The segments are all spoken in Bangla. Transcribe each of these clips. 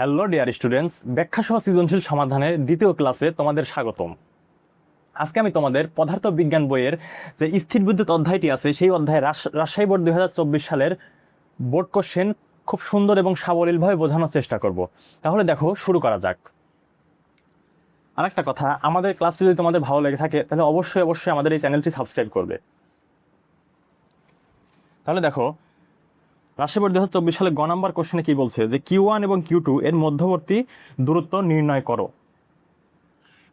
হ্যালো ডিয়ার স্টুডেন্টস, ব্যাখ্যা সহ সৃজনশীল সমাধানের দ্বিতীয় ক্লাসে তোমাদের স্বাগতম। আজকে আমি তোমাদের পদার্থ বিজ্ঞান বইয়ের যে স্থির বিদ্যুৎ অধ্যায়টি আছে সেই অধ্যায়ে রাজশাহী বোর্ড 2024 সালের বোর্ড কোশ্চেন খুব সুন্দর এবং সাবলীলভাবে বোঝানোর চেষ্টা করব। তাহলে দেখো, শুরু করা যাক। আরেকটা কথা, আমাদের ক্লাসটি যদি তোমাদের ভালো লেগে থাকে তাহলে অবশ্যই আমাদের এই চ্যানেলটি সাবস্ক্রাইব করবে। তাহলে দেখো, রাজশাহী বোর্ড 2024 সালে গ নাম্বার কোশ্চেনে কি বলছে যে Q1 এবং Q2 এর মধ্যবর্তী দূরত্ব নির্ণয় করো।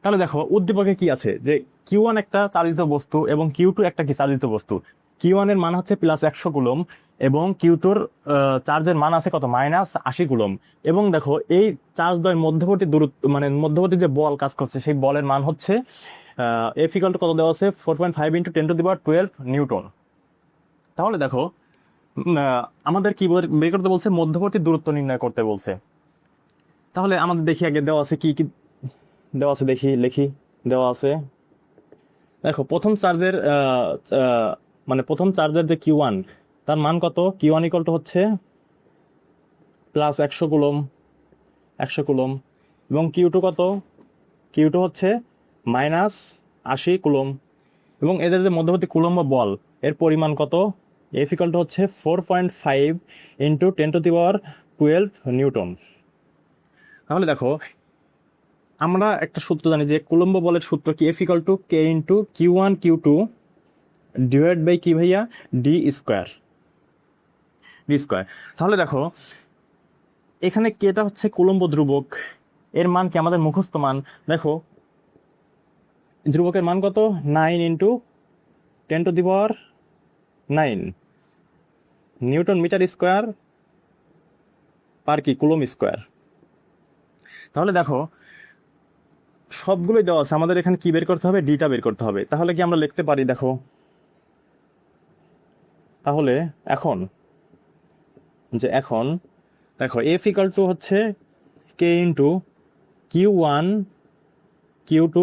তাহলে দেখো, উদ্দীপকে কি আছে যে Q1 একটা চালিত বস্তু এবং Q2 একটা কি চালিত বস্তু। Q1 এর মান হচ্ছে +100 কুলম এবং Q2 চার্জের মান আছে কত, -80 কুলম। এবং দেখো, এই চার্জ দ্বয়ের মধ্যবর্তী দূরত্ব মানে মধ্যবর্তী যে বল কাজ করছে সেই বলের মান হচ্ছে F = কত দেওয়া আছে, 4.5 × 10⁻12 নিউটন। তাহলে দেখো, আমাদের কি বের করতে বলছে, মধ্যবর্তী দূরত্ব নির্ণয় করতে বলছে। তাহলে আমাদের দেখি আগে দেওয়া আছে কি কি দেওয়া আছে, লিখি। দেওয়া আছে, দেখো, প্রথম চার্জের যে Q1 তার মান কত, Q1 = হচ্ছে +100 কুলম, 100 কুলম। এবং Q2 কত, Q2 হচ্ছে -80 কুলম। এবং এদের যে মধ্যবর্তী কুলম্ব বল এর পরিমাণ কত, F = হচ্ছে 4.5 × 10⁻12 নিউটন। তাহলে দেখো, আমরা একটা সূত্র জানি যে কুলম্ব বলের সূত্র কি, F = K × Q1 Q2 / কি ভাইয়া, d স্কোয়ার। তাহলে দেখো, এখানে কেটা হচ্ছে কুলম্ব ধ্রুবক, এর মান কি আমাদের মুখস্থ মান। দেখো, ধ্রুবকের মান কত, 9 × 10⁹ নিউটন মিটার স্কোয়ার পার কি কুলম স্কোয়ার। তাহলে দেখো, সবগুলোই দেওয়া আছে, আমাদের এখানে কি বের করতে হবে, ডিটা বের করতে হবে। তাহলে কি আমরা লিখতে পারি, দেখো, তাহলে এখন দেখো, F = হচ্ছে K × Q1 Q2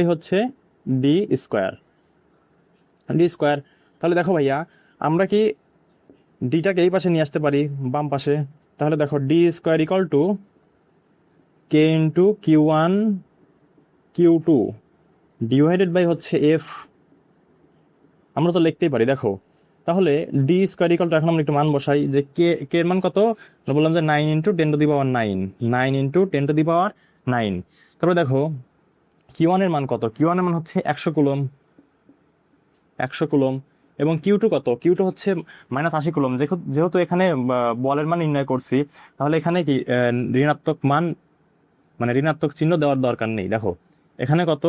/ হচ্ছে d স্কোয়ার। তাহলে দেখো ভাইয়া, আমরা কি ডিটাকে এই পাশে নিয়ে আসতে পারি, বাম পাশে। তাহলে দেখো, d square = K × Q1 Q2 / হচ্ছে F। আমরা তো লিখতেই পারি। দেখো, তাহলে d স্কোয়ার = এখন আমরা একটু মান বসাই যে কে এর মান কত, আমরা বললাম যে 9 × 10⁹ তারপরে দেখো, Q1 এর মান কত, Q1 এর মান হচ্ছে 100 কুলম, 100 কুলম। এবং Q2 কত, Q2 হচ্ছে -80 কুলম। যেহেতু এখানে বলের মান নির্ণয় করছি, তাহলে এখানে কি ঋণাত্মক মান মানে ঋণাত্মক চিহ্ন দেওয়ার দরকার নেই। দেখো, এখানে কত,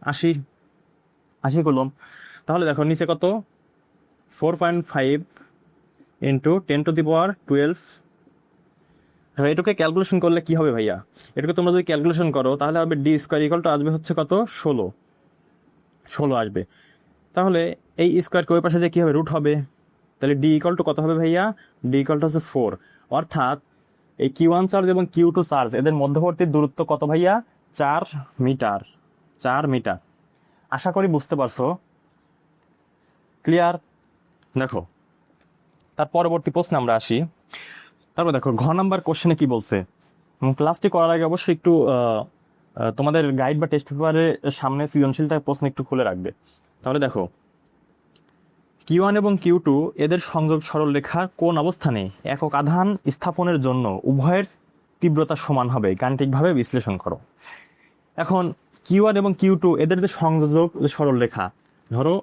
80 কুলম। তাহলে দেখো, নিচে কত, 4.5 × 10⁻12। এটুকে ক্যালকুলেশন করলে কি হবে ভাইয়া, এটুকে তোমরা যদি ক্যালকুলেশন করো তাহলে হবে d স্কোয়ার = আসবে হচ্ছে কত, 16 আসবে। তাহলে এই স্কোয়ারকে ওই পাশে যে কী হবে, রুট হবে। তাহলে d = কত হবে ভাইয়া, d = হচ্ছে 4। অর্থাৎ এই Q1 চার্জ এবং Q2 চার্জ এদের মধ্যবর্তী দূরত্ব কত ভাইয়া, 4 মিটার। আশা করি বুঝতে পারছো, ক্লিয়ার। দেখো, তার পরবর্তী প্রশ্নে আমরা আসি। তারপর দেখো, ঘ নাম্বার কোশ্চেনে কি বলছে। ক্লাসটি করার আগে অবশ্যই একটু তোমাদের গাইড বা টেস্ট পেপারের সামনে সৃজনশীলটা প্রশ্ন একটু খুলে রাখবে। তাহলে দেখো, Q1 এবং Q2 এদের সংযোগ সরলরেখা কোন অবস্থানে একক আধান স্থাপনের জন্য উভয়ের তীব্রতা সমান হবে, গাণিতিকভাবে বিশ্লেষণ করো। এখন Q1 এবং Q2 এদের যে সংযোজক সরলরেখা, ধরো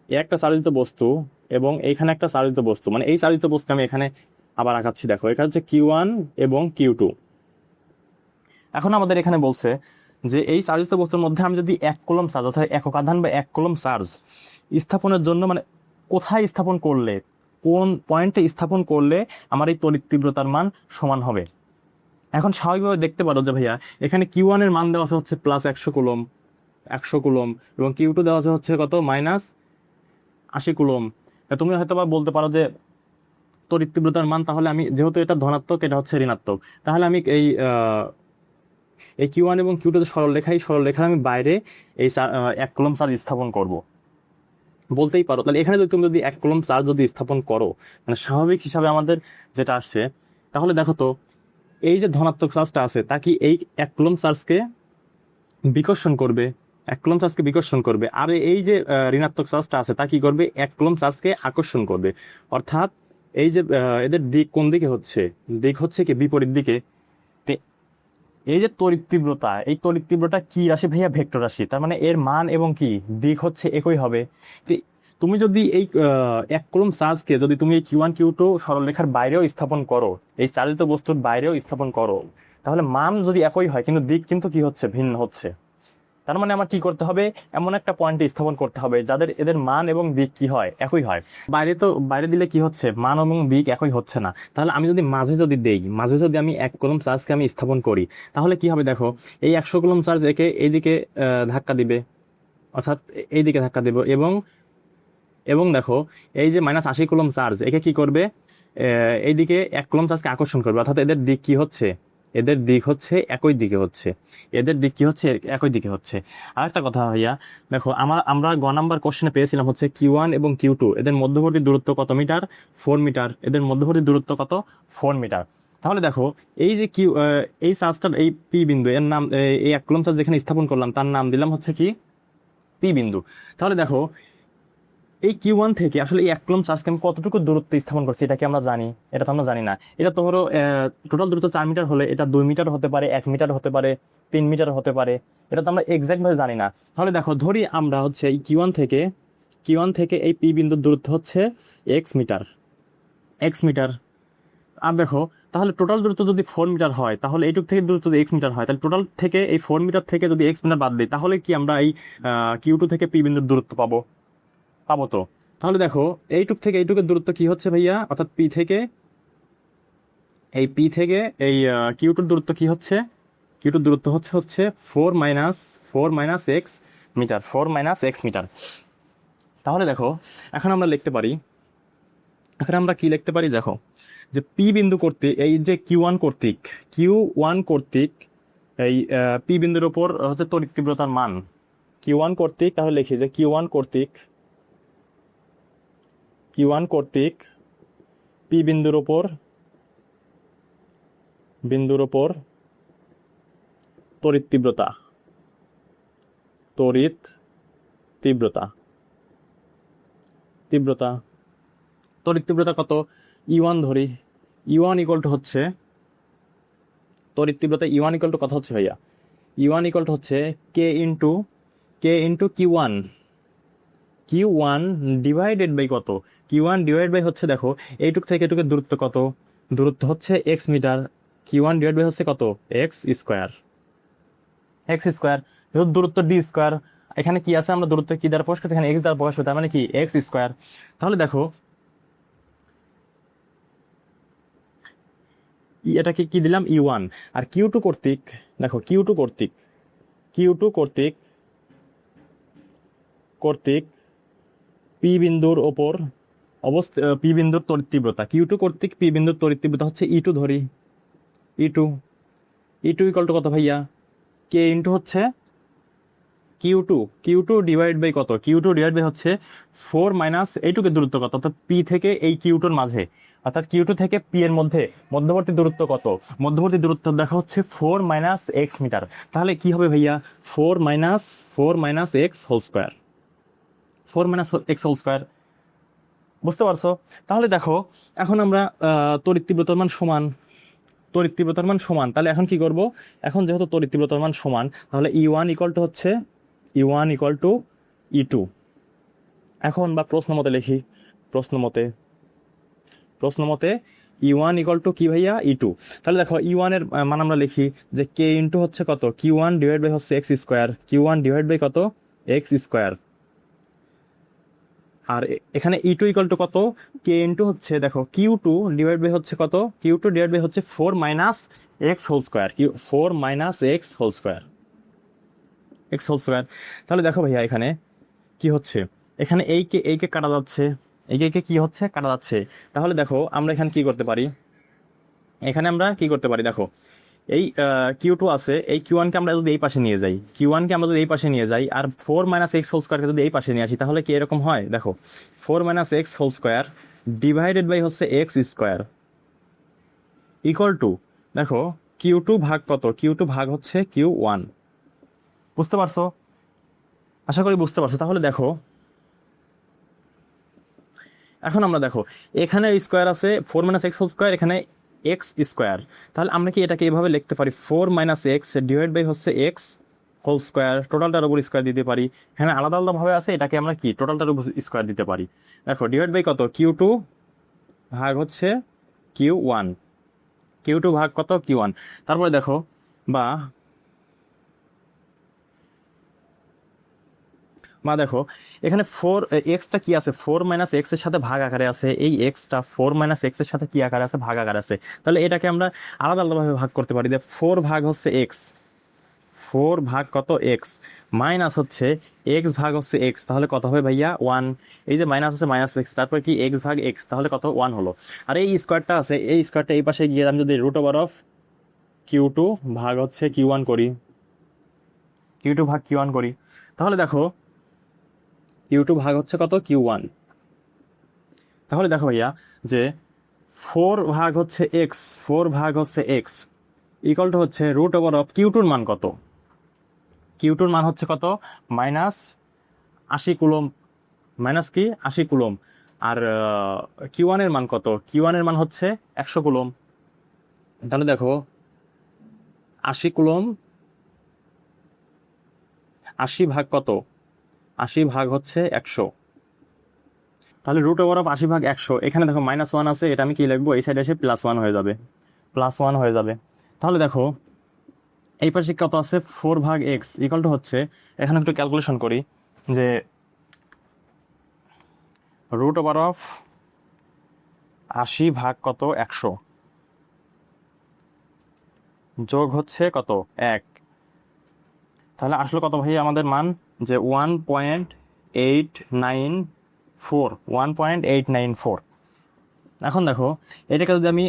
একটা চালিত বস্তু এবং এইখানে একটা চালিত বস্তু, মানে এই চালিত বস্তু আমি এখানে আবার আঁকাচ্ছি। দেখো, এখানে হচ্ছে Q1 এবং Q2। এখন আমাদের এখানে বলছে যে এই চালিত বস্তুর মধ্যে আমি যদি 1 কুলম চার্জ, অর্থাৎ একক আধান বা 1 কুলম চার্জ স্থাপনের জন্য, মানে কোথায় স্থাপন করলে, কোন পয়েন্টে স্থাপন করলে আমার এই তড়িৎ তীব্রতার মান সমান হবে। এখন স্বাভাবিকভাবে দেখতে পারো যে ভাইয়া, এখানে Q1 এর মান দেওয়া আছে হচ্ছে +100 কুলম, 100 কুলম, এবং Q2 দেওয়া আছে হচ্ছে কত, -80 কুলম। তুমি হয়তো বা বলতে পারো যে তড়িৎ তীব্রতার মান, তাহলে আমি যেহেতু এটা ধনাত্মক, এটা হচ্ছে ঋণাত্মক, তাহলে আমি এই Q1 এবং Q2 যে সরলরেখার আমি বাইরে এই 1 কুলম চার্জ স্থাপন করব, বলতেই পারো। তাহলে এখানে যদি তুমি 1 কুলম চার্জ যদি স্থাপন করো, মানে স্বাভাবিক হিসাবে আমাদের যেটা আসছে, তাহলে দেখো তো এই যে ধনাত্মক চার্জটা আছে তা কি এই 1 কুলম্ব চার্জকে বিকর্ষণ করবে, 1 কুলম্ব চার্জকে বিকর্ষণ করবে, আর এই যে ঋণাত্মক চার্জটা আছে তা কি করবে 1 কুলম্ব চার্জকে আকর্ষণ করবে। অর্থাৎ এই যে এদের দিক কোন দিকে হচ্ছে, দিক হচ্ছে কি বিপরীত দিকে। তে এই যে তড়িৎ তীব্রতা, এই তড়িৎ তীব্রতা কি রাশি ভাইয়া? ভেক্টর রাশি। তার মানে এর মান এবং কি দিক হচ্ছে একই হবে। তে তুমি যদি এই 1 কুলম্ব চার্জকে যদি তুমি এই Q1 Q2 সরলরেখার বাইরেও স্থাপন করো, এই চালিত বস্তুর বাইরেও স্থাপন করো, তাহলে মান যদি একই হয় কিন্তু দিক কিন্তু কি হচ্ছে? ভিন্ন হচ্ছে। তার মানে আমার কি করতে হবে? এমন একটা পয়েন্টে স্থাপন করতে হবে যাদের এদের মান এবং দিক কি হয়? একই হয়। বাইরে তো বাইরে দিলে কি হচ্ছে? মান এবং দিক একই হচ্ছে না। তাহলে আমি যদি মাঝে যদি দেই, মাঝে যদি আমি 1 কুলম্ব চার্জকে আমি স্থাপন করি, তাহলে কি হবে দেখো, এই 100 কুলম্ব চার্জ একে এইদিকে ধাক্কা দিবে, অর্থাৎ এইদিকে ধাক্কা দেব, এবং এবং দেখো এই যে -80 কুলম্ব চার্জ একে কি করবে? এইদিকে 1 কুলম্ব চার্জকে আকর্ষণ করবে। অর্থাৎ এদের দিক কি হচ্ছে? এদের দিক হচ্ছে একই দিকে হচ্ছে। এদের দিক কি হচ্ছে? একই দিকে হচ্ছে। আরেকটা কথা ভাইয়া, দেখো আমরা গ নাম্বার কোশ্চেনে পেয়েছিলাম হচ্ছে Q1 এবং Q2 এদের মধ্যবর্তী দূরত্ব কত মিটার? 4 মিটার। এদের মধ্যবর্তী দূরত্ব কত? 4 মিটার। তাহলে দেখো এই যে এই চার্জটার এই পি বিন্দু এর নাম, এই 1 কুলম্ব চার্জ যেখানে স্থাপন করলাম তার নাম দিলাম হচ্ছে কি পি বিন্দু। তাহলে দেখো এই Q1 থেকে আসলে এই 1 কুলম্ব চার্জকে আমি কতটুকু দূরত্বে স্থাপন করছি এটা কি আমরা জানি? এটা তো আমরা জানি না। এটা তো ধরো টোটাল দূরত্ব 4 মিটার হলে এটা 2 মিটার হতে পারে, 1 মিটার হতে পারে, 3 মিটার হতে পারে। এটা তো আমরা এক্সাক্ট ভাবে জানি না। তাহলে দেখো ধরি আমরা হচ্ছে এই Q1 থেকে এই পি বিন্দুর দূরত্ব হচ্ছে x মিটার। আর দেখো তাহলে টোটাল দূরত্ব যদি 4 মিটার হয়, তাহলে এইটুক থেকে দূরত্ব যদি x মিটার হয়, তাহলে টোটাল থেকে এই 4 মিটার থেকে যদি x মিটার বাদ দিই, তাহলে কি আমরা এই Q2 থেকে পি বিন্দুর দূরত্ব পাবো? পাবো তো। তাহলে দেখো এইটুক থেকে এইটুকের দূরত্ব কি হচ্ছে ভাইয়া? অর্থাৎ পি থেকে এই কিউটুর দূরত্ব কি হচ্ছে? কিউটুর দূরত্ব হচ্ছে 4 - x মিটার। তাহলে দেখো এখন আমরা লিখতে পারি, এখন আমরা কি লিখতে পারি দেখো, যে পি বিন্দু কর্তৃক এই যে Q1 কর্তৃক এই পি বিন্দুর উপর হচ্ছে তড়িৎ তীব্রতার মান Q1 কর্তৃক, তাহলে লিখি যে Q1 কর্তৃক পি বিন্দুর উপর তড়িৎ তীব্রতা কত? E1 ধরি। E1 ইকুয়াল টু হচ্ছে তড়িৎ তীব্রতা E1 ইকুয়াল টু কত হচ্ছে ভাইয়া? E1 ইকুয়াল টু হচ্ছে K into Q1 divided by কত? Q1 ডিভাইড বাই হচ্ছে দেখো এইটুক থেকে এটুকের দূরত্ব কত? দূরত্ব হচ্ছে x metre. Q1 divide by হচ্ছে কত? x square. যেহেতু দূরত্ব d স্কোয়ার, এখানে কি আছে? আমরা দূরত্ব কি দ্বারা প্রকাশ করতে, এখানে x দ্বারা প্রকাশ করতে, মানে কি x স্কোয়ার। তাহলে দেখো এটাকে কি দিলাম? E1। আর Q2 কর্তৃক দেখো Q2 কর্তৃক পি বিন্দুর ওপর পি বিন্দুর তড়িৎ তীব্রতা, Q2 কর্তৃক পি বিন্দুর তড়িৎ তীব্রতা হচ্ছে E2 ধরি। E2 ইকুয়াল টু কত ভাইয়া? K ইন্টু হচ্ছে Q2 ডিভাইড বাই কত? Q2 ডিভাইড বাই হচ্ছে 4 - এইটুকের দূরত্ব কত? অর্থাৎ পি থেকে এই Q2 এর মাঝে, অর্থাৎ Q2 থেকে পি এর মধ্যে মধ্যবর্তী দূরত্ব কত? মধ্যবর্তী দূরত্ব দেখা হচ্ছে 4 - x মিটার। তাহলে কি হবে ভাইয়া? 4 - x whole square. 4 - x whole square. বুঝতে পারছো? তাহলে দেখো এখন আমরা তড়িৎ তীব্রতার মান সমান, তাহলে এখন কি করব? এখন যেহেতু তড়িৎ তীব্রতার মান সমান, তাহলে E1 ইকুয়াল টু হচ্ছে E2। এখন বা প্রশ্ন মতে লিখি, প্রশ্ন মতে E1 ইকুয়াল টু কি ভাইয়া? E2। তাহলে দেখো E1 এর মান আমরা লিখি যে K ইন্টু হচ্ছে কত? Q1 ডিভাইড বাই হচ্ছে x square. Q1 divide by কত? x square. আর এখানে E2 ইকুয়াল টু কত? K ইন্টু হচ্ছে দেখো Q2 ডিভাইড বাই হচ্ছে কত? Q2 ডিভাইড বাই হচ্ছে 4 - x whole square. 4 - x whole square. তাহলে দেখো ভাইয়া এখানে কি হচ্ছে? এখানে এইকে কাটা যাচ্ছে, এইকে কি হচ্ছে? কাটা যাচ্ছে। তাহলে দেখো আমরা এখানে কি করতে পারি? দেখো এই Q2 আছে, এই Q1 কে আমরা যদি এই পাশে নিয়ে যাই, আর 4 - x হোল স্কোয়ারকে যদি এই পাশে নিয়ে আসি, তাহলে কি এরকম হয়? দেখো 4 - x whole square divided by হচ্ছে x স্কোয়ার। ইকুয়াল টু দেখো Q2 ভাগ কত, Q2 ভাগ হচ্ছে Q1। বুঝতে পারছো? আশা করি বুঝতে পারছো। তাহলে দেখো এখন আমরা দেখো এখানে স্কোয়ার আছে 4 - x হোল স্কোয়ার, এখানে x স্কোয়ার। তাহলে আমরা কি এটাকে এভাবে লিখতে পারি 4 - x ডিভাইড বাই হচ্ছে x হোল স্কোয়ার, টোটালটার উপর স্কোয়ার দিতে পারি। এখানে আলাদা আলাদাভাবে আছে, এটাকে আমরা কি টোটালটার উপর স্কোয়ার দিতে পারি। দেখো ডিভাইড বাই কত Q2 ভাগ হচ্ছে Q1, Q2 ভাগ কত Q1। তারপরে দেখো বা দেখো এখানে এক্সটা কি আছে 4 - x এর সাথে ভাগ আকারে আছে, এই এক্সটা 4 - x এর সাথে কি আকারে আছে, ভাগ আকারে আছে। তাহলে এটাকে আমরা আলাদা আলাদাভাবে ভাগ করতে পারি যে 4 ভাগ হচ্ছে এক্স, 4 ভাগ কত এক্স মাইনাস হচ্ছে এক্স ভাগ হচ্ছে এক্স, তাহলে কত হবে ভাইয়া 1। এই যে মাইনাস আছে মাইনাস লিখছি, তারপর কি এক্স ভাগ এক্স, তাহলে কত 1 হলো। আর এই স্কোয়ারটা আছে, এই স্কোয়ারটা এই পাশে গিয়ে আমি যদি √Q2 ভাগ হচ্ছে Q1 করি, Q2 ভাগ Q1 করি, তাহলে দেখো Q2 ভাগ হচ্ছে কত Q1। তাহলে দেখো ভাইয়া যে 4 ভাগ হচ্ছে এক্স, 4 ভাগ হচ্ছে এক্স ইকুয়াল টু হচ্ছে √Q2 মান কত, Q2 মান হচ্ছে কত -80 কুলম, মাইনাস কি 80 কুলম। আর Q1 এর মান কত, Q1 এর মান হচ্ছে 100 কুলম। তাহলে দেখো 80 কুলম, 80 ভাগ কত, 80 ভাগ হচ্ছে 100, তাহলে √80 ভাগ 100। এখানে দেখো -1 আছে, এটা আমি কি লিখবো, এই সাইডে এসে +1 হয়ে যাবে, +1 হয়ে যাবে। তাহলে দেখো এই পাশে কত আছে 4 ভাগ এক্স ইকুয়াল টু হচ্ছে, এখানে একটু ক্যালকুলেশন করি যে √80 ভাগ কত 100 যোগ হচ্ছে কত 1, তাহলে আসলে কত ভাই আমাদের মান যে 1.894, 1.894। এখন দেখো এটাকে যদি আমি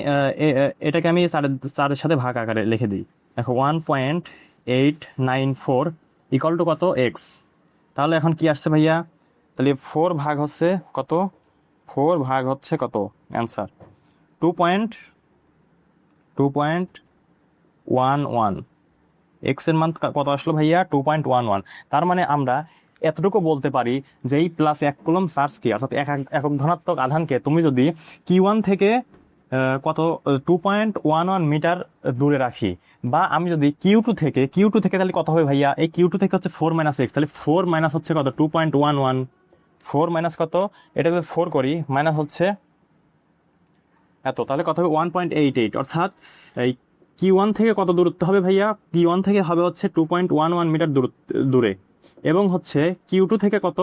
এটাকে আমি 4-এর সাথে ভাগ আকারে লিখে দিই, দেখো 1.894 ইকুয়াল টু কত এক্স। তাহলে এখন কি আসছে ভাইয়া, তাহলে 4 ভাগ হচ্ছে কত, 4 ভাগ হচ্ছে কত অ্যান্সার 2.11। এক্স এর মান কত আসলো ভাইয়া 2.11। তার মানে আমরা এতটুকু বলতে পারি যে এই +1 কুলম চার্জ কি, অর্থাৎ একক ধনাত্মক আধানকে তুমি যদি Q1 থেকে কত 2.11 মিটার দূরে রাখি, বা আমি যদি Q2 থেকে তাহলে কত হবে ভাইয়া, এই Q2 থেকে হচ্ছে 4 - x, তাহলে 4 মাইনাস হচ্ছে কত 2.11, 4 মাইনাস কত, এটা যদি 4 করি মাইনাস হচ্ছে এত, তাহলে কত হবে 1.88। অর্থাৎ এই Q1 থেকে কত দূরত্ব হবে ভাইয়া, Q1 থেকে হবে হচ্ছে 2.11 মিটার দূরে, এবং হচ্ছে Q2 থেকে কত,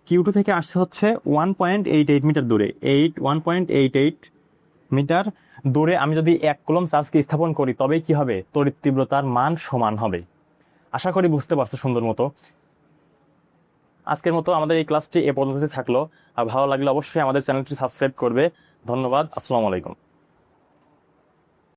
Q2 থেকে আসছে হচ্ছে 1.88 মিটার দূরে, 1.88 মিটার দূরে আমি যদি 1 কুলম চার্জকে স্থাপন করি তবেই কি হবে, তড়িৎ তীব্রতার মান সমান হবে। আশা করি বুঝতে পারছো সুন্দর মতো। আজকের মতো আমাদের এই ক্লাসটি এ পদ্ধতিতে থাকলো, আর ভালো লাগলে অবশ্যই আমাদের চ্যানেলটি সাবস্ক্রাইব করবে। ধন্যবাদ, আসসালামু আলাইকুম।